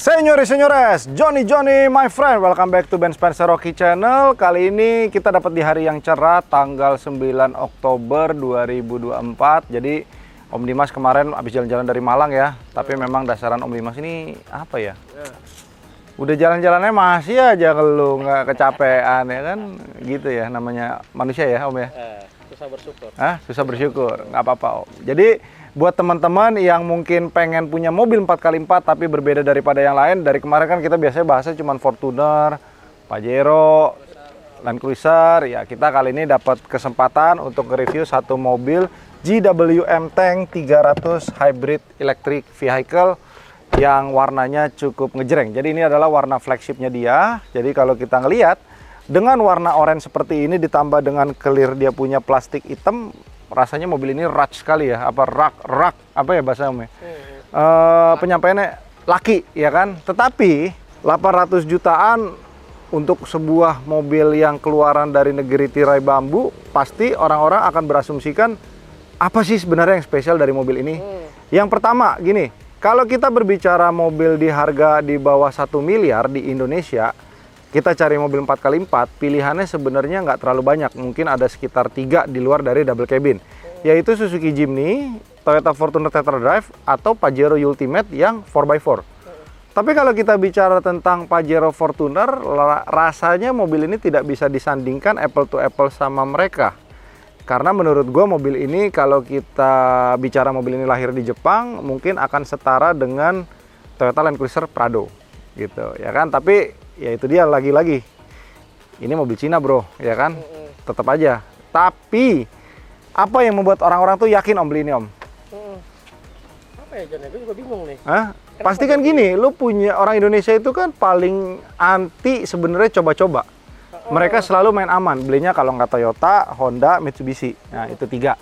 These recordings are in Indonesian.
Senyores, senyores, Johnny, my friend, welcome back to Ben Spencer Rocky Channel. Kali ini kita dapat di hari yang cerah, tanggal 9 Oktober 2024. Jadi Om Dimas kemarin habis jalan-jalan dari Malang ya. Tapi memang dasaran Om Dimas ini apa ya? Udah jalan-jalannya masih aja ngeluh, nggak kecapean ya kan? Gitu ya, namanya manusia ya Om ya? Susah bersyukur. Susah bersyukur, nggak apa-apa Om. Jadi buat teman-teman yang mungkin pengen punya mobil 4x4 tapi berbeda daripada yang lain, dari kemarin kan kita biasanya bahasnya cuma Fortuner, Pajero, Land Cruiser. Ya kita kali ini dapat kesempatan untuk nge-review satu mobil GWM Tank 300 Hybrid Electric Vehicle yang warnanya cukup ngejreng. Jadi ini adalah warna flagshipnya dia. Jadi kalau kita ngelihat dengan warna oranye seperti ini ditambah dengan clear dia punya plastik hitam, rasanya mobil ini rak sekali ya, rak apa ya bahasanya? Penyampaiannya laki ya kan. Tetapi 800 jutaan untuk sebuah mobil yang keluaran dari negeri tirai bambu, pasti orang-orang akan berasumsikan apa sih sebenarnya yang spesial dari mobil ini. Yang pertama gini, kalau kita berbicara mobil di harga di bawah 1 miliar di Indonesia, kita cari mobil 4x4, pilihannya sebenarnya nggak terlalu banyak. Mungkin ada sekitar 3 di luar dari double cabin, yaitu Suzuki Jimny, Toyota Fortuner Tetradrive, atau Pajero Ultimate yang 4x4. Tapi kalau kita bicara tentang Pajero Fortuner, rasanya mobil ini tidak bisa disandingkan apple to apple sama mereka. Karena menurut gue mobil ini, kalau kita bicara mobil ini lahir di Jepang, mungkin akan setara dengan Toyota Land Cruiser Prado gitu ya kan. Tapi ya itu dia, lagi-lagi ini mobil Cina bro ya kan, tetap aja. Tapi apa yang membuat orang-orang tuh yakin Om beli ini Om? Apa ya John? Gue juga bingung nih. Pasti kan gini, lu punya orang Indonesia itu kan paling anti sebenarnya coba-coba. Mereka selalu main aman, belinya kalau nggak Toyota, Honda, Mitsubishi. Nah itu 3.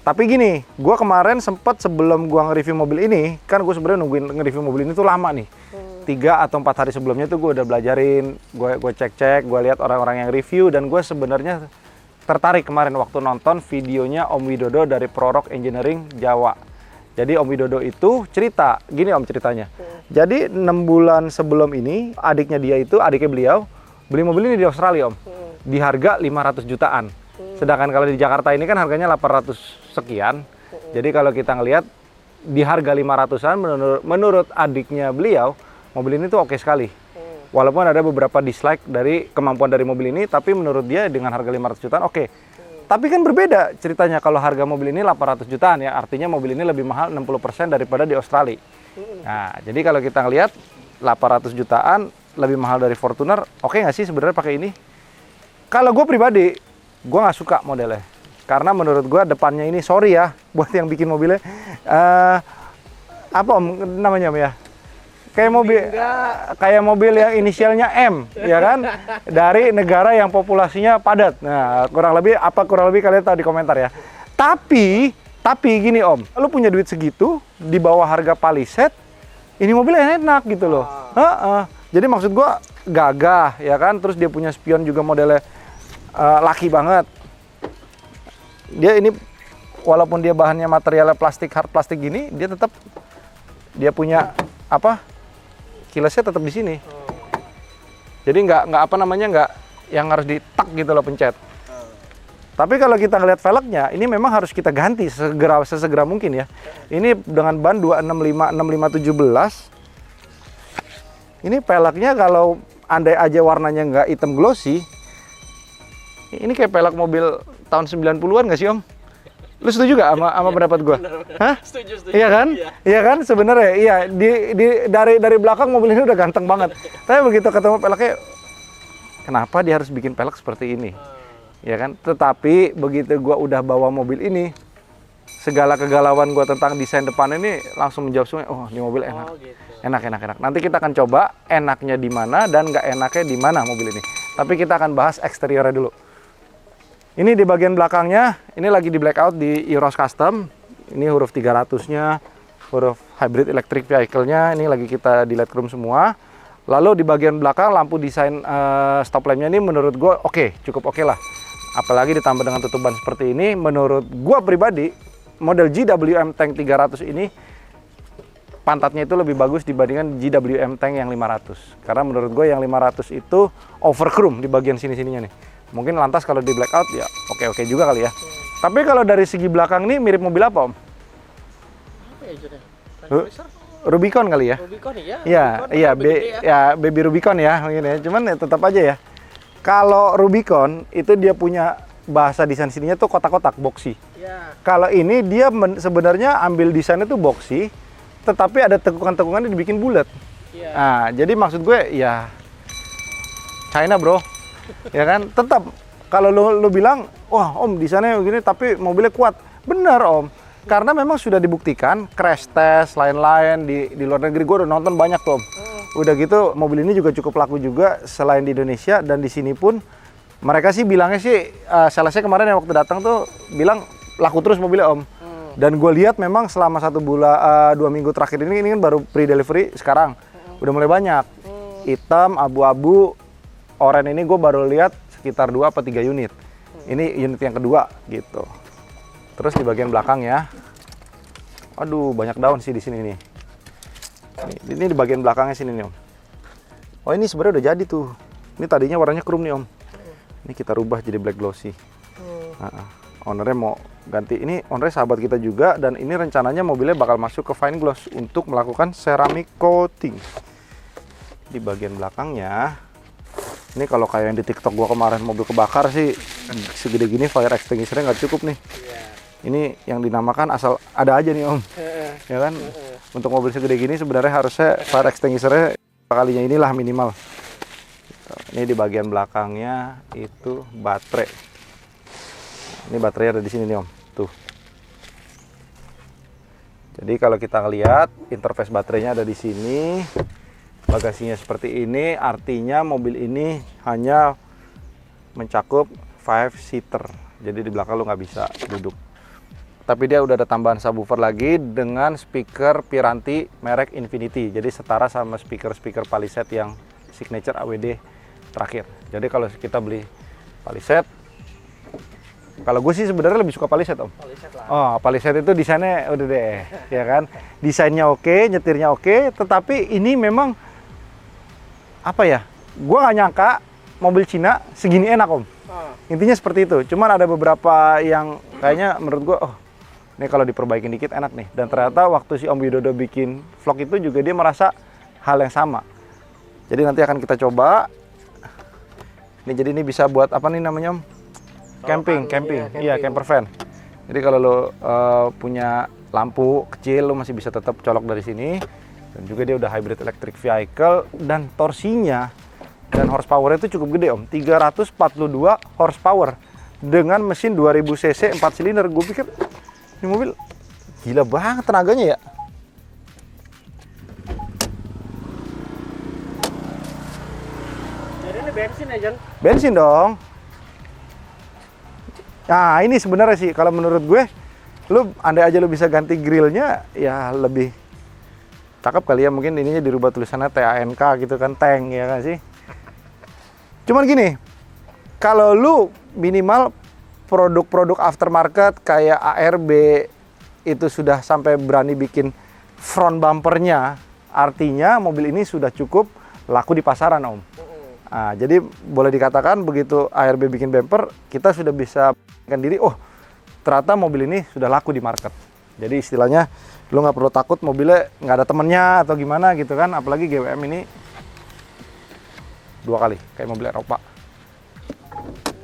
Tapi gini, gue kemarin sempat sebelum gue nge-review mobil ini, kan gue sebenarnya nungguin nge-review mobil ini tuh lama nih. 3 atau 4 hari sebelumnya tuh gue udah belajarin, gue cek-cek, gue lihat orang-orang yang review, dan gue sebenarnya tertarik kemarin waktu nonton videonya Om Widodo dari Prorok Engineering Jawa. Jadi Om Widodo itu cerita, gini Om ceritanya. Jadi 6 bulan sebelum ini, adiknya beliau, beli mobil ini di Australia Om, di harga 500 jutaan. Sedangkan kalau di Jakarta ini kan harganya 800 sekian. Jadi kalau kita ngelihat di harga 500-an, menurut adiknya beliau, mobil ini tuh oke sekali. Walaupun ada beberapa dislike dari kemampuan dari mobil ini, tapi menurut dia dengan harga 500 jutaan oke. Tapi kan berbeda ceritanya kalau harga mobil ini 800 jutaan ya, artinya mobil ini lebih mahal 60% daripada di Australia. Nah, jadi kalau kita ngelihat 800 jutaan lebih mahal dari Fortuner, oke nggak sih sebenarnya pakai ini? Kalau gue pribadi, gue nggak suka modelnya. Karena menurut gue depannya ini, sorry ya buat yang bikin mobilnya, apa Om namanya Om ya? Kayak mobil yang inisialnya M, ya kan? Dari negara yang populasinya padat. Nah, kurang lebih kalian tahu di komentar ya. Tapi gini Om, lu punya duit segitu di bawah harga Palisade, ini mobilnya enak gitu loh. Jadi maksud gua gagah, ya kan? Terus dia punya spion juga modelnya laki banget. Dia ini walaupun dia bahannya materialnya plastik, hard plastik gini, dia punya apa? Keylessnya tetap di sini. Jadi nggak yang harus ditak gitu loh pencet. Tapi kalau kita ngeliat velgnya, ini memang harus kita ganti sesegera mungkin ya. Ini dengan ban 265 6517. Ini peleknya kalau andai aja warnanya nggak hitam glossy, ini kayak pelek mobil tahun 90-an nggak sih Om? Lu setuju gak sama pendapat gue? Hah? Setuju. Iya kan? Iya kan sebenarnya. Iya, dari belakang mobil ini udah ganteng banget. Tapi begitu ketemu peleknya, kenapa dia harus bikin pelek seperti ini? Ya kan? Tetapi begitu gue udah bawa mobil ini, segala kegalauan gue tentang desain depan ini langsung menjawab semua. Oh, ini mobil enak. Enak. Nanti kita akan coba enaknya di mana dan nggak enaknya di mana mobil ini. Tapi kita akan bahas eksteriornya dulu. Ini di bagian belakangnya, ini lagi di blackout di Euros Custom. Ini huruf 300-nya, huruf Hybrid Electric Vehicle-nya, ini lagi kita di LED chrome semua. Lalu di bagian belakang lampu desain stop lamp-nya ini menurut gue cukup oke lah. Apalagi ditambah dengan tutupan seperti ini, menurut gue pribadi, model GWM Tank 300 ini pantatnya itu lebih bagus dibandingkan GWM tank yang 500. Karena menurut gue yang 500 itu overchrome di bagian sini-sininya nih. Mungkin lantas kalau di blackout ya oke-oke juga kali ya. Tapi kalau dari segi belakang nih mirip mobil apa, Om? Apa ya John? Rubicon kali ya? Rubicon ya? Iya, Rubicon, iya, lebih gede ya. ya baby Rubicon ya mungkin ya. Cuman ya tetap aja ya. Kalau Rubicon itu dia punya bahasa desain sininya tuh kotak-kotak boxy. Ya. Kalau ini dia sebenarnya ambil desainnya tuh boxy, tetapi ada tekukan-tekukannya dibikin bulat. Iya. Nah, jadi maksud gue ya China, bro. Ya kan? Tetap kalau lu bilang, "Wah, Om, desainnya begini tapi mobilnya kuat." Benar, Om. Karena memang sudah dibuktikan crash test lain-lain di luar negeri, gue udah nonton banyak tuh, Om. Udah gitu mobil ini juga cukup laku juga selain di Indonesia, dan di sini pun mereka sih bilangnya sih salesnya kemarin yang waktu datang tuh bilang laku terus mobilnya, Om. Dan gue lihat memang selama 1 bulan 2 minggu terakhir ini kan baru pre-delivery sekarang udah mulai banyak. Hitam, abu-abu, oranye ini gue baru lihat sekitar 2 atau 3 unit. Ini unit yang kedua gitu. Terus di bagian belakang ya, aduh banyak daun sih di sini nih. Ini di bagian belakangnya sini nih, Om. Oh, ini sebenarnya udah jadi tuh. Ini tadinya warnanya chrome nih, Om. Ini kita rubah jadi black glossy. Ownernya mau ganti. Ini ownernya sahabat kita juga, dan ini rencananya mobilnya bakal masuk ke fine gloss untuk melakukan ceramic coating. Di bagian belakangnya, ini kalau kayak yang di TikTok gua kemarin mobil kebakar sih, segede gini fire extinguisher-nya nggak cukup nih. Ini yang dinamakan asal ada aja nih, Om. Ya kan? Untuk mobil segede gini sebenarnya harusnya fire extinguisher-nya kalinya inilah minimal. Ini di bagian belakangnya itu baterai. Ini baterai ada di sini nih, Om. Tuh. Jadi kalau kita lihat interface baterainya ada di sini. Bagasinya seperti ini, artinya mobil ini hanya mencakup 5-seater. Jadi di belakang lu nggak bisa duduk. Tapi dia udah ada tambahan subwoofer lagi dengan speaker Piranti merek Infinity. Jadi setara sama speaker Palisade yang signature AWD terakhir. Jadi kalau kita beli Palisade, kalau gue sih sebenarnya lebih suka Palisade, Om. Palisade lah. Oh, Palisade itu desainnya udah deh, ya kan? Desainnya oke, nyetirnya oke, tetapi ini memang apa ya? Gue nggak nyangka mobil Cina segini enak, Om. Intinya seperti itu. Cuman ada beberapa yang kayaknya menurut gue, oh, ini kalau diperbaikin dikit enak nih. Dan ternyata waktu si Om Widodo bikin vlog itu juga dia merasa hal yang sama. Jadi nanti akan kita coba. Jadi ini bisa buat apa nih namanya, Om? Camping. Iya, camper van. Jadi kalau lo punya lampu kecil, lo masih bisa tetap colok dari sini. Dan juga dia udah hybrid electric vehicle, dan torsinya dan horsepower itu cukup gede, Om. 342 horsepower dengan mesin 2000 cc 4 silinder. Gue pikir ini mobil gila banget tenaganya ya. Jadi ini bensin ya, John? Bensin dong. Nah, ini sebenarnya sih kalau menurut gue, lu andai aja lu bisa ganti grillnya ya lebih cakep kali ya. Mungkin ininya dirubah tulisannya TANK gitu kan, tank ya kan sih. Cuman gini, kalau lu minimal produk-produk aftermarket kayak ARB itu sudah sampai berani bikin front bumpernya, artinya mobil ini sudah cukup laku di pasaran, Om. Nah, jadi boleh dikatakan begitu ARB bikin bumper, kita sudah bisa kan diri, oh ternyata mobil ini sudah laku di market. Jadi istilahnya lu nggak perlu takut mobilnya nggak ada temennya atau gimana gitu kan, apalagi GWM ini 2 kali kayak mobil Eropa.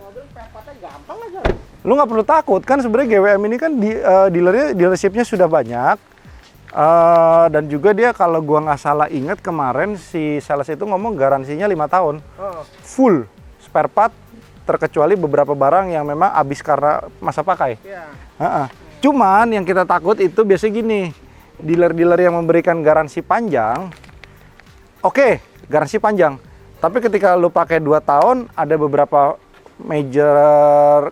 Mobil spare gampang aja. Lu nggak perlu takut kan, sebenarnya GWM ini kan dealershipnya sudah banyak. Dan juga dia kalau gua nggak salah ingat kemarin si sales itu ngomong garansinya 5 tahun. Full spare part, terkecuali beberapa barang yang memang habis karena masa pakai. Cuman yang kita takut itu biasanya gini, dealer-dealer yang memberikan garansi panjang, oke, garansi panjang. Tapi ketika lu pakai 2 tahun, ada beberapa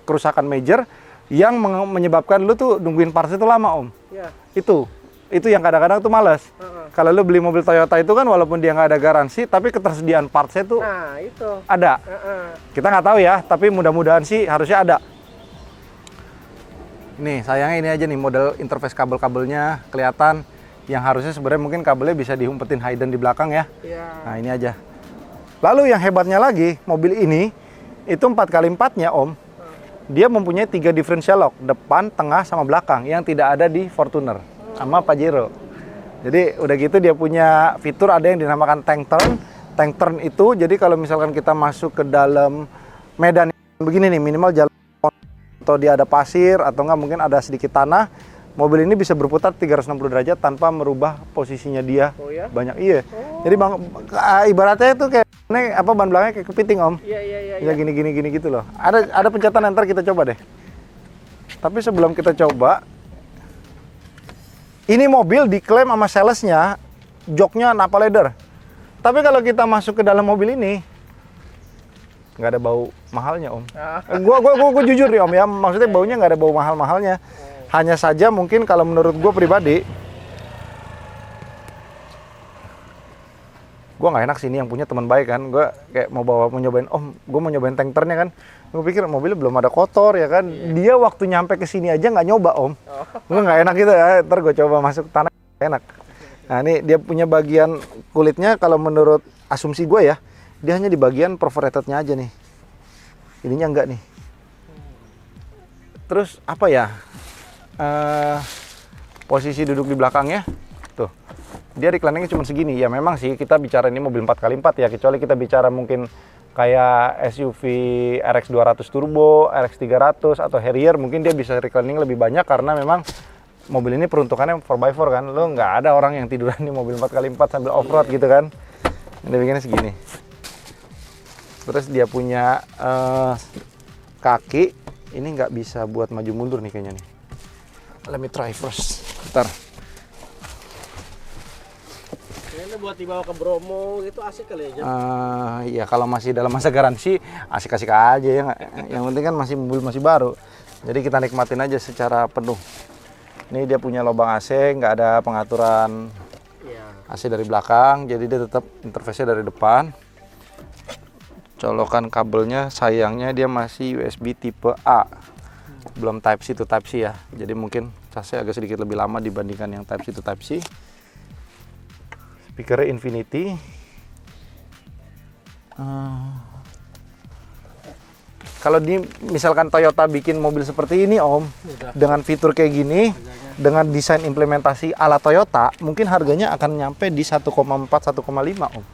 kerusakan major yang menyebabkan lu tuh nungguin parts itu lama, Om. Itu yang kadang-kadang tuh males. Kalau lu beli mobil Toyota itu kan walaupun dia nggak ada garansi, tapi ketersediaan partsnya tuh ada. Kita nggak tahu ya, tapi mudah-mudahan sih harusnya ada. Nih sayangnya ini aja nih model interface kabel-kabelnya kelihatan. yang harusnya sebenarnya mungkin kabelnya bisa diumpetin hidden di belakang ya. Iya. Nah ini aja. Lalu yang hebatnya lagi, mobil ini itu 4x4-nya Om. Dia mempunyai 3 differential lock, depan, tengah, sama belakang yang tidak ada di Fortuner sama Pajero. Jadi udah gitu dia punya fitur ada yang dinamakan tank turn. Tank turn itu jadi kalau misalkan kita masuk ke dalam medan begini nih, minimal jalan atau dia ada pasir atau enggak mungkin ada sedikit tanah, mobil ini bisa berputar 360 derajat tanpa merubah posisinya dia. Oh ya? Banyak iya. Jadi ibaratnya itu kayak ban belakangnya kayak kepiting Om. Iya. Ya gini gitu loh. Ada pencatan ntar kita coba deh. Tapi sebelum kita coba, ini mobil diklaim sama salesnya joknya Napa leather. Tapi kalau kita masuk ke dalam mobil ini nggak ada bau mahalnya Om. Gua jujur nih Om ya, maksudnya baunya nggak ada bau mahal-mahalnya. Hanya saja mungkin kalau menurut gue pribadi, gue nggak enak sih ini yang punya teman baik kan. Gue kayak mau nyobain, gue mau nyobain tank turnnya kan. Gue pikir mobilnya belum ada kotor ya kan. Dia waktu nyampe ke sini aja nggak nyoba Om. Gue nggak enak gitu ya. Ntar gue coba masuk tanah enak. Nah ini dia punya bagian kulitnya kalau menurut asumsi gue ya, dia hanya di bagian perforated-nya aja nih. Ininya enggak nih. Terus apa ya? Posisi duduk di belakangnya tuh dia recliningnya cuma segini ya. Memang sih kita bicara ini mobil 4x4 ya, kecuali kita bicara mungkin kayak SUV RX 200 Turbo, RX 300 atau Harrier, mungkin dia bisa reclining lebih banyak karena memang mobil ini peruntukannya 4x4 kan. Lo nggak ada orang yang tiduran di mobil 4x4 sambil off-road gitu kan. Ini bikinnya segini. Terus dia punya kaki ini nggak bisa buat maju mundur nih kayaknya nih. Let me try first. Bentar. Ini buat dibawa ke Bromo gitu asik kali ya. Ya kalau masih dalam masa garansi asik-asik aja ya. Yang penting kan mobil masih baru. Jadi kita nikmatin aja secara penuh. Ini dia punya lubang AC, nggak ada pengaturan AC dari belakang, jadi dia tetap interface-nya dari depan. Colokan kabelnya sayangnya dia masih USB tipe A. Belum Type-C to Type-C ya. Jadi mungkin casnya agak sedikit lebih lama dibandingkan yang Type-C to Type-C. Speakernya Infinity. Kalau misalkan Toyota bikin mobil seperti ini Om, dengan fitur kayak gini, dengan desain implementasi ala Toyota, mungkin harganya akan nyampe di 1,4, 1,5 Om.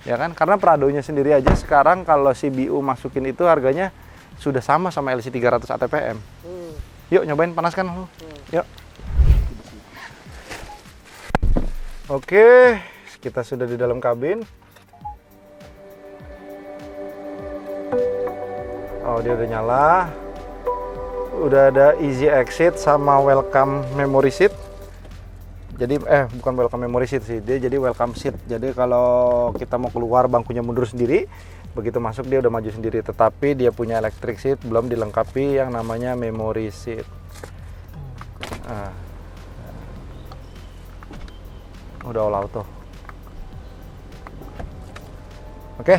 Ya kan? Karena Pradonya sendiri aja sekarang kalau CBU masukin itu harganya sudah sama LC 300 ATPM. Yuk nyobain, panaskan lu. Yuk. Oke, kita sudah di dalam kabin. Oh, dia udah nyala. Udah ada easy exit sama welcome memory seat. Jadi bukan welcome memory seat sih, dia jadi welcome seat. Jadi kalau kita mau keluar bangkunya mundur sendiri, begitu masuk dia udah maju sendiri. Tetapi dia punya electric seat, belum dilengkapi yang namanya memory seat. Udah all auto. Oke,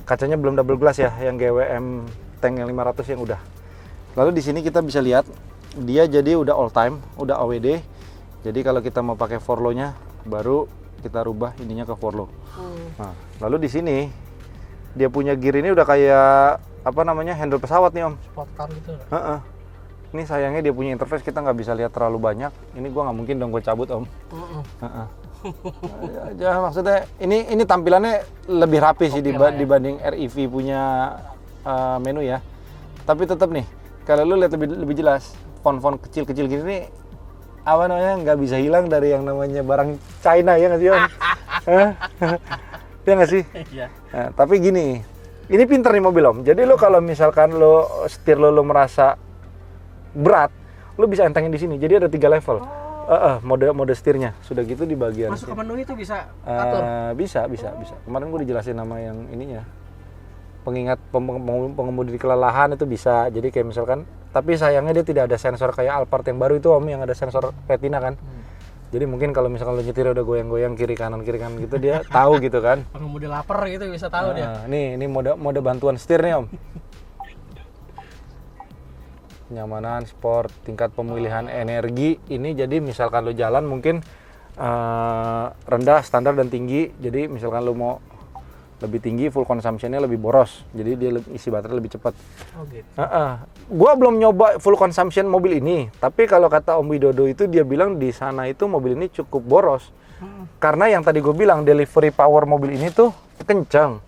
kacanya belum double glass ya, yang GWM tank yang 500 yang udah. Lalu di sini kita bisa lihat dia jadi udah all time, udah AWD. Jadi kalau kita mau pakai forlow-nya baru kita rubah ininya ke forlow. Nah, lalu di sini dia punya gear ini udah kayak apa namanya, handle pesawat nih Om. Sport car gitu. Ini sayangnya dia punya interface kita nggak bisa lihat terlalu banyak. Ini gua nggak mungkin dong gue cabut Om. Ya, maksudnya ini tampilannya lebih rapi sih dibanding REV punya menu ya. Tapi tetap nih kalau lu lihat lebih jelas font-font kecil-kecil gini nih, apa namanya, nggak bisa hilang dari yang namanya barang China ya nggak sih Om? Ya nggak sih? Iya. Nah, tapi gini, ini pinter nih mobil Om. Jadi lo kalau misalkan lo setir lo merasa berat, lo bisa entengin di sini. Jadi ada 3 level. Mode setirnya sudah gitu di bagian. Masuk ke menu itu bisa atur. Bisa. Kemarin gue dijelasin nama yang ininya. Pengingat pengemudi kelelahan itu bisa. Jadi kayak misalkan, tapi sayangnya dia tidak ada sensor kayak Alphard yang baru itu Om, yang ada sensor retina kan. Jadi mungkin kalau misalkan lo nyetir udah goyang-goyang kiri kanan gitu dia tahu gitu kan. Pengemudi lapar gitu bisa tahu dia. Ini mode bantuan setir nih Om. Kenyamanan, sport, tingkat pemilihan energi ini, jadi misalkan lo jalan mungkin rendah, standar, dan tinggi. Jadi misalkan lu mau lebih tinggi, full consumption-nya lebih boros. Jadi dia isi baterai lebih cepat. Oh gitu. Gua belum nyoba full consumption mobil ini, tapi kalau kata Om Widodo itu dia bilang di sana itu mobil ini cukup boros. Karena yang tadi gue bilang delivery power mobil ini tuh kencang.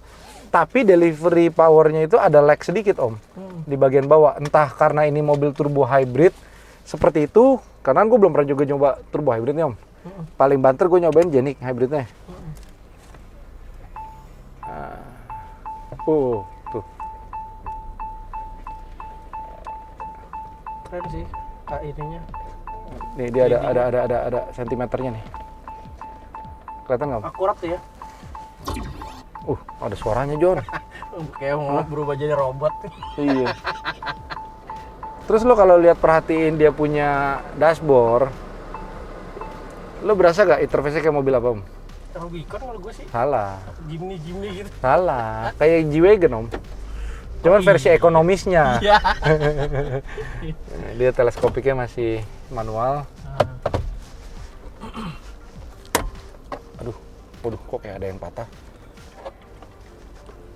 Tapi delivery powernya itu ada lag sedikit Om di bagian bawah. Entah karena ini mobil turbo hybrid seperti itu, karena gue belum pernah juga nyoba turbo hybridnya Om. Paling banter gue nyobain Jenik hybridnya. Tuh. Keren sih ininya. Nih dia ada sentimeternya nih. Kelihatan nggak? Akurat ya. Ada suaranya John. Kayak mau berubah jadi robot. Iya. Terus lo kalau lihat perhatiin dia punya dashboard, lo berasa gak interface-nya kayak mobil apa Om? Rubicon kalau gue sih. Salah. Jimny gitu. Salah. Kayak G-Wagon Om. Cuman versi ekonomisnya. Iya. Dia teleskopiknya masih manual. Waduh, kok kayak ada yang patah?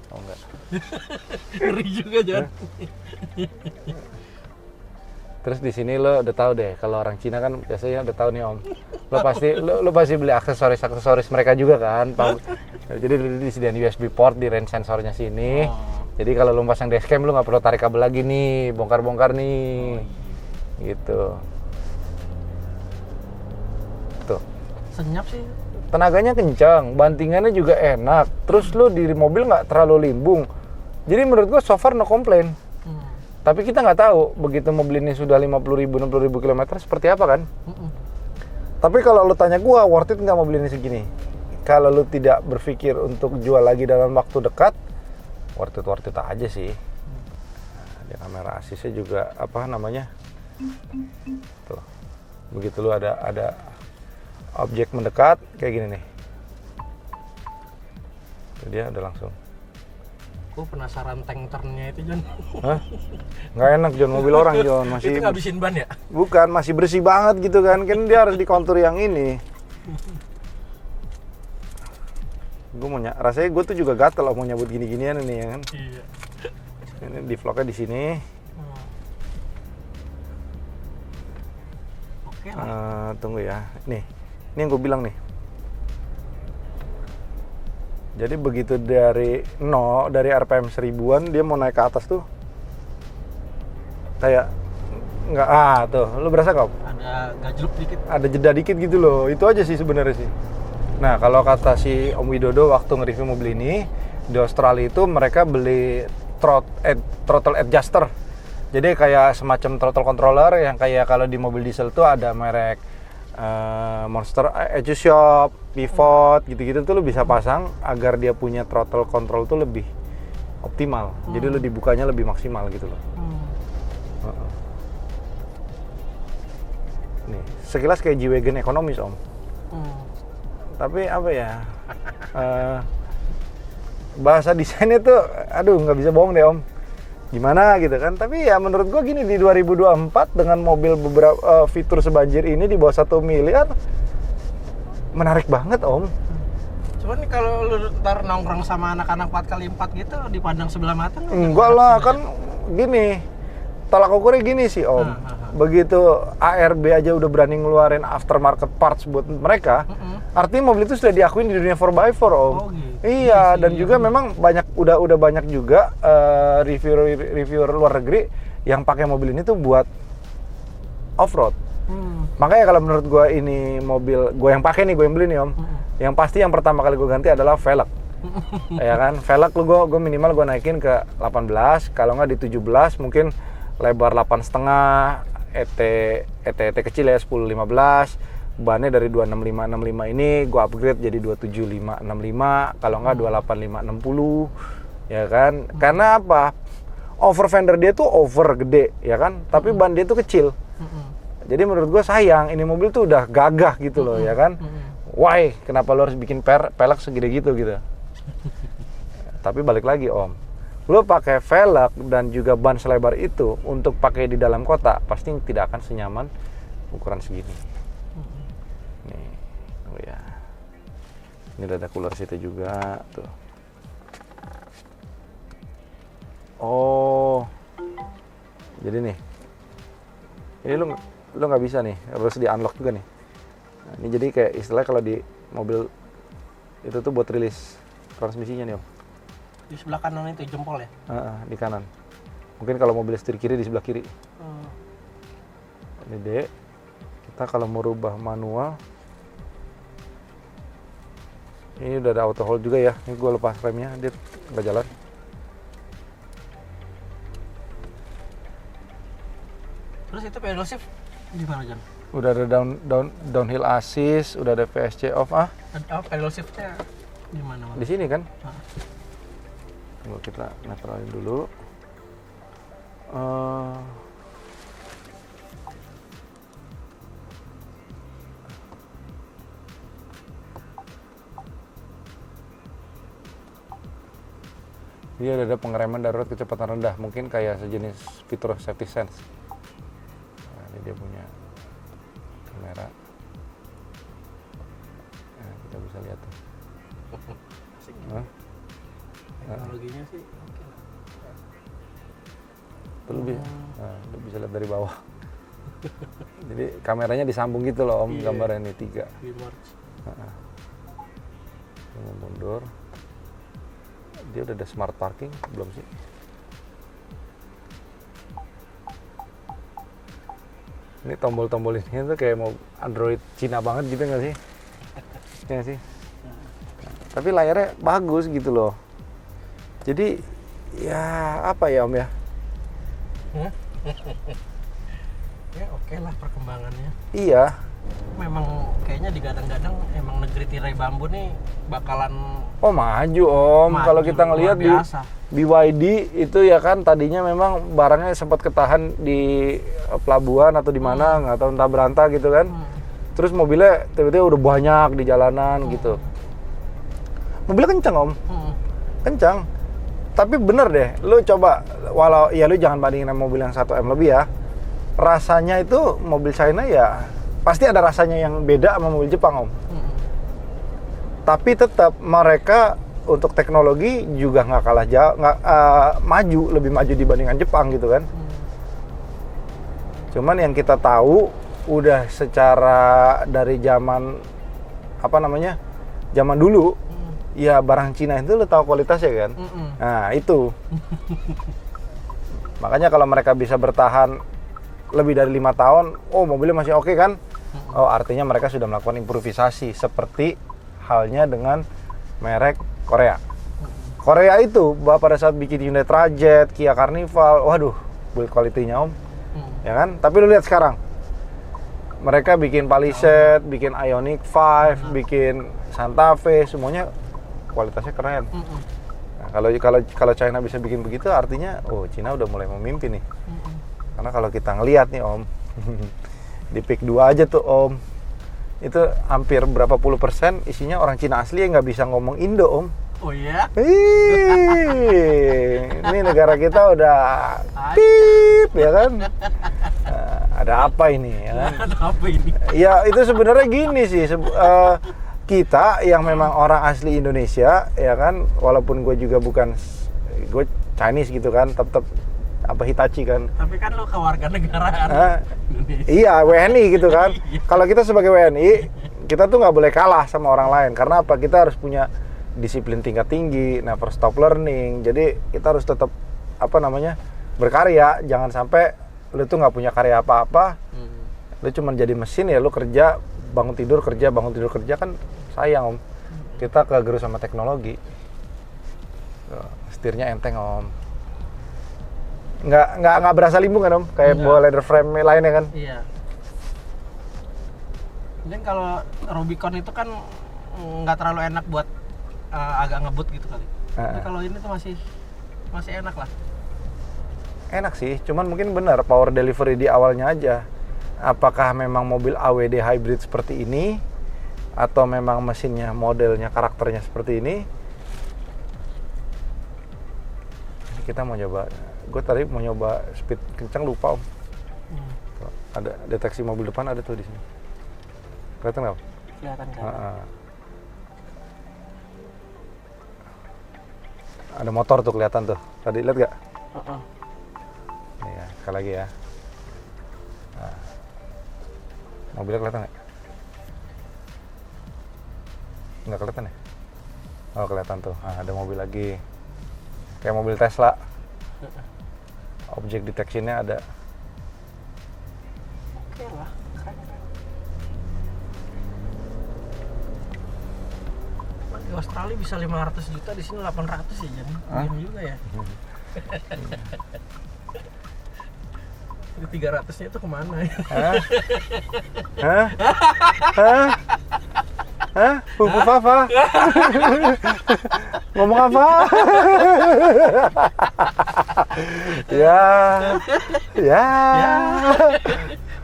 Oh enggak. Ngeri juga Jon. Terus di sini lo udah tahu deh, kalau orang Cina kan biasanya udah tahu nih Om. Lo pasti beli aksesoris mereka juga kan. Jadi disediain USB port di range sensornya sini. Jadi kalau lo pasang dashcam lo nggak perlu tarik kabel lagi nih, bongkar-bongkar nih. Gitu. Tuh. Senyap sih. Tenaganya kencang, bantingannya juga enak. Terus lo di mobil nggak terlalu limbung. Jadi menurut gua so far no complain. Tapi kita nggak tahu begitu mobil ini sudah 50.000, 60.000 km seperti apa kan? Tapi kalau lo tanya gua, worth it nggak mobil ini segini? Kalau lo tidak berpikir untuk jual lagi dalam waktu dekat, worth it aja sih. Dia kamera asisnya juga apa namanya? Tuh, begitu lo ada objek mendekat kayak gini nih. Tuh dia udah langsung. Gue penasaran tank turn-nya itu Jon. Hah? Nggak enak Jon, mobil orang Jon masih. Itu ngabisin ban ya? Bukan, masih bersih banget gitu kan. Kan dia harus dikontur yang ini. Gue mau rasanya gue tuh juga gatel mau nyebut gini-ginian ini ya kan. Iya. Ini di vlognya di sini. Oke lah. Tunggu ya. Nih, ini yang gue bilang nih. Jadi begitu dari RPM 1000-an dia mau naik ke atas tuh kayak nggak tuh, lu berasa kok? Ada gajluk dikit. Ada jeda dikit gitu loh. Itu aja sih sebenarnya sih. Nah, kalau kata si Om Widodo waktu nge-review mobil ini di Australia itu mereka beli throttle adjuster. Jadi kayak semacam throttle controller yang kayak kalau di mobil diesel tuh ada merek Monster, Edge Shop, Pivot, gitu-gitu tuh lu bisa pasang agar dia punya throttle control tuh lebih optimal. Jadi lu dibukanya lebih maksimal gitu loh. Nih, sekilas kayak G-Wagon ekonomis Om. Tapi apa ya? Bahasa desainnya tuh, aduh nggak bisa bohong deh Om. Gimana gitu kan, tapi ya menurut gua gini, di 2024 dengan mobil beberapa fitur sebanjir ini di bawah 1 miliar menarik banget Om. Cuman kalau lu ntar nongkrong sama anak-anak 4x4 gitu dipandang sebelah mata enggak lah kan gini, tolak ukurnya gini sih Om. Begitu ARB aja udah berani ngeluarin aftermarket parts buat mereka, artinya mobil itu sudah diakuin di dunia 4x4 Om. Oh, gitu. Iya, dan juga memang udah banyak juga reviewer luar negeri yang pakai mobil ini tuh buat off-road. Makanya kalau menurut gue ini mobil gue yang pakai nih, gue yang beli nih Om. Yang pasti yang pertama kali gue ganti adalah velg. Ya kan, velg gue minimal gue naikin ke 18, kalau nggak di 17 mungkin lebar 8,5, ET kecil ya 10-15. Bannya dari 265-65 ini gue upgrade jadi 275-65, kalau nggak 285-60, ya kan? Karena apa? Over fender dia tuh over gede, ya kan? Tapi ban dia tuh kecil. Jadi menurut gue sayang, ini mobil tuh udah gagah gitu loh, ya kan? Why? Kenapa lo harus bikin pelek segede gitu? Tapi balik lagi Om, lo pakai velg dan juga ban selebar itu untuk pakai di dalam kota, pasti tidak akan senyaman ukuran segini. Nih. Oh ya. Ini ada cooler seat juga tuh. Oh. Jadi nih. Ini lu nggak bisa nih, harus di unlock juga nih. Nah, ini jadi kayak istilahnya kalau di mobil itu tuh buat rilis transmisinya nih Om. Di sebelah kanan itu jempol ya? Di kanan. Mungkin kalau mobil setir kiri di sebelah kiri. Ini D. Kita kalau mau rubah manual, ini udah ada auto hold juga ya. Ini gue lepas remnya, dia nggak jalan. Terus itu pedal shift gimana John? Udah ada downhill assist, udah ada VSC off Pedal shiftnya gimana? di sini kan? Tunggu kita netralin dulu. Dia ada pengereman darurat kecepatan rendah, mungkin kayak sejenis fitur safety sense. Nah, ini dia punya kamera. Nah, kita bisa lihat tuh. Teknologinya sih oke lah. Tuh lu bisa lihat dari bawah. Jadi kameranya disambung gitu loh Om, gambarnya ini 3. Tunggu mundur. Dia udah ada smart parking belum sih? Ini tombol-tombol ini tuh kayak mau Android Cina banget gitu nggak sih? Ya sih. Nah, tapi layarnya bagus gitu loh. Jadi ya apa ya Om ya? Ya oke lah perkembangannya. Iya. Memang kayaknya digadang-gadang emang negeri tirai bambu nih bakalan maju Om. Kalau kita ngelihat di BYD itu ya kan tadinya memang barangnya sempat ketahan di pelabuhan atau di mana nggak tahu entah berantah gitu kan. Terus mobilnya tiba-tiba udah banyak di jalanan gitu. Mobilnya kencang Om. Kencang. Tapi bener deh, lu coba walau ya lu jangan bandingin sama mobil yang 1M lebih ya. Rasanya itu mobil China ya pasti ada rasanya yang beda sama mobil Jepang Om. Tapi tetap mereka untuk teknologi juga nggak kalah jauh, maju, lebih maju dibandingkan Jepang gitu kan. Cuman yang kita tahu udah secara dari zaman zaman dulu ya barang Cina itu lo tahu kualitasnya kan. Nah itu makanya kalau mereka bisa bertahan lebih dari 5 tahun, mobilnya masih oke kan? Artinya mereka sudah melakukan improvisasi seperti halnya dengan merek Korea. Korea itu pada saat bikin Hyundai Trajet, Kia Carnival, waduh, build quality-nya Om. Ya kan? Tapi lu lihat sekarang. Mereka bikin Palisade, bikin Ioniq 5, bikin Santa Fe, semuanya kualitasnya keren. Nah, kalau China bisa bikin begitu artinya Cina udah mulai memimpin nih. Karena kalau kita ngelihat nih Om, di PIK 2 aja tuh Om, itu hampir berapa puluh persen isinya orang Cina asli yang nggak bisa ngomong Indo Om. Oh iya? Ini negara kita udah pip ya kan? Ada apa ini ya kan? Ada apa ini? Ya itu sebenarnya gini sih, kita yang memang orang asli Indonesia ya kan, walaupun gue juga bukan, gue Chinese gitu kan, tetap Hitachi kan. Tapi kan lo kewarganegaraan Indonesia. Iya, WNI gitu kan. Kalau kita sebagai WNI, kita tuh nggak boleh kalah sama orang lain. Karena apa? Kita harus punya disiplin tingkat tinggi, never stop learning. Jadi kita harus tetap berkarya. Jangan sampai lu tuh nggak punya karya apa-apa. Lu cuma jadi mesin ya, lu kerja, bangun tidur kerja kan sayang Om. Kita kegerus sama teknologi. Setirnya enteng Om. Nggak berasa limbung kan Om? Kayak bawa leather frame lainnya kan? Iya. Dan kalau Rubicon itu kan nggak terlalu enak buat agak ngebut gitu kali. Tapi kalau ini tuh masih enak lah. Enak sih, cuman mungkin benar power delivery di awalnya aja. Apakah memang mobil AWD hybrid seperti ini atau memang mesinnya, modelnya, karakternya seperti ini? Kita mau coba. Gue tadi mau nyoba speed kencang lupa Om. Ada deteksi mobil depan ada tuh di sini. Kelihatan nggak? kelihatan kan. Ada motor tuh kelihatan tuh. Tadi lihat gak? Nih ya, sekali lagi ya. Nah. Mobilnya kelihatan nggak? Nggak kelihatan ya? Oh kelihatan tuh. Nah, ada mobil lagi. Kayak mobil Tesla. Objek detection-nya ada. Oke lah. Di Australia bisa 500 juta, di sini 800 ya, jadi diam juga ya. Itu 300-nya itu kemana ya? Fufu Fafa? Ngomong apa? Ya.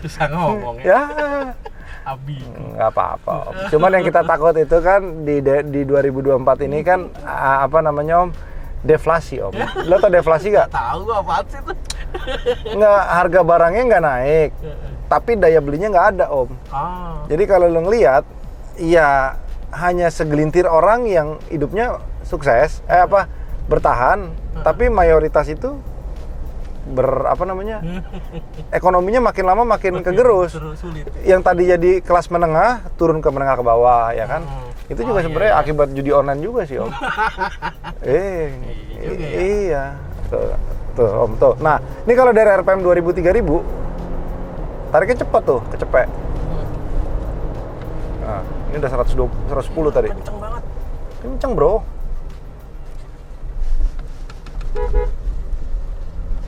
Susah ngomong ya. Ya. Abi. Nggak apa-apa Om. Cuman yang kita takut itu kan di 2024 ini kan apa namanya Om? Deflasi Om. Lo tau deflasi nggak? Tahu gua apaan sih itu? Nggak, harga barangnya nggak naik, tapi daya belinya nggak ada Om. Jadi kalau lo ngelihat, ya hanya segelintir orang yang hidupnya sukses, bertahan, tapi mayoritas itu ekonominya makin lama makin kegerus. Sulit. Yang tadi jadi kelas menengah turun ke menengah ke bawah, ya kan? Itu juga sebenarnya akibat judi online juga sih Om. Iya. Tuh Om tuh. Nah, ini kalau dari RPM 2000-3000 tariknya cepet tuh, kecepek. Nah, ini udah 110 tadi. Kenceng banget. Kenceng, Bro.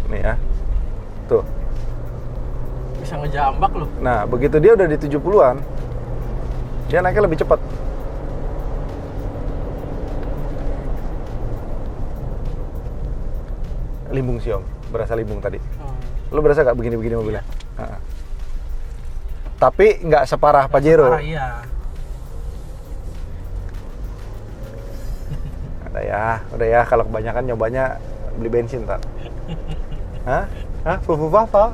Nih ya. Tuh. Bisa ngejambak loh. Nah, begitu dia udah di 70-an, dia naiknya lebih cepat. Limbung sih Om, berasa limbung tadi. Lo berasa gak begini-begini mobilnya? Nah. Tapi nggak separah Pajero. Iya. Udah ya, kalau kebanyakan nyobanya beli bensin tak? Hah? Fufu Fafa?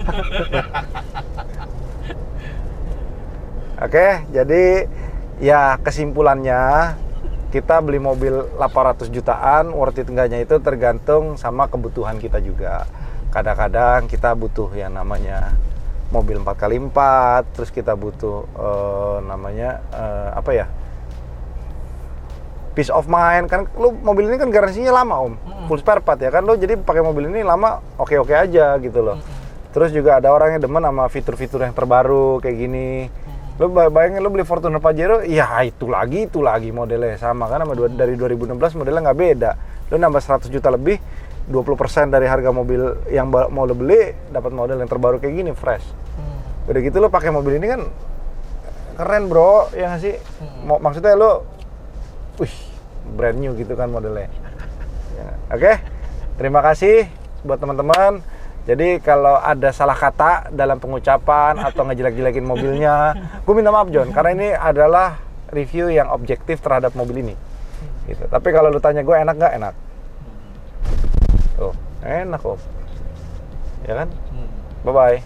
Oke, jadi ya kesimpulannya kita beli mobil 800 jutaan, worth it enggaknya itu tergantung sama kebutuhan kita juga. Kadang-kadang kita butuh yang namanya mobil 4x4, terus kita butuh peace of mind. Kan lu mobil ini kan garansinya lama Om, full spare part ya kan, lu jadi pakai mobil ini lama oke-oke aja gitu loh. Terus juga ada orang yang demen sama fitur-fitur yang terbaru kayak gini. Lu bayangin lu beli Fortuner Pajero, ya itu lagi modelnya sama kan sama dari 2016 modelnya nggak beda. Lu nambah 100 juta lebih, 20% dari harga mobil yang mau lo beli, dapat model yang terbaru kayak gini, fresh. Udah gitu lo pakai mobil ini kan keren bro, ya nggak sih? Maksudnya lo, brand new gitu kan modelnya. Ya, Oke, terima kasih buat teman-teman. Jadi kalau ada salah kata dalam pengucapan atau ngejelek-jelekin mobilnya, gue minta maaf John, karena ini adalah review yang objektif terhadap mobil ini. Gitu. Tapi kalau lu tanya gue enak nggak? Enak. Tuh, enak kok. Ya kan? Bye-bye.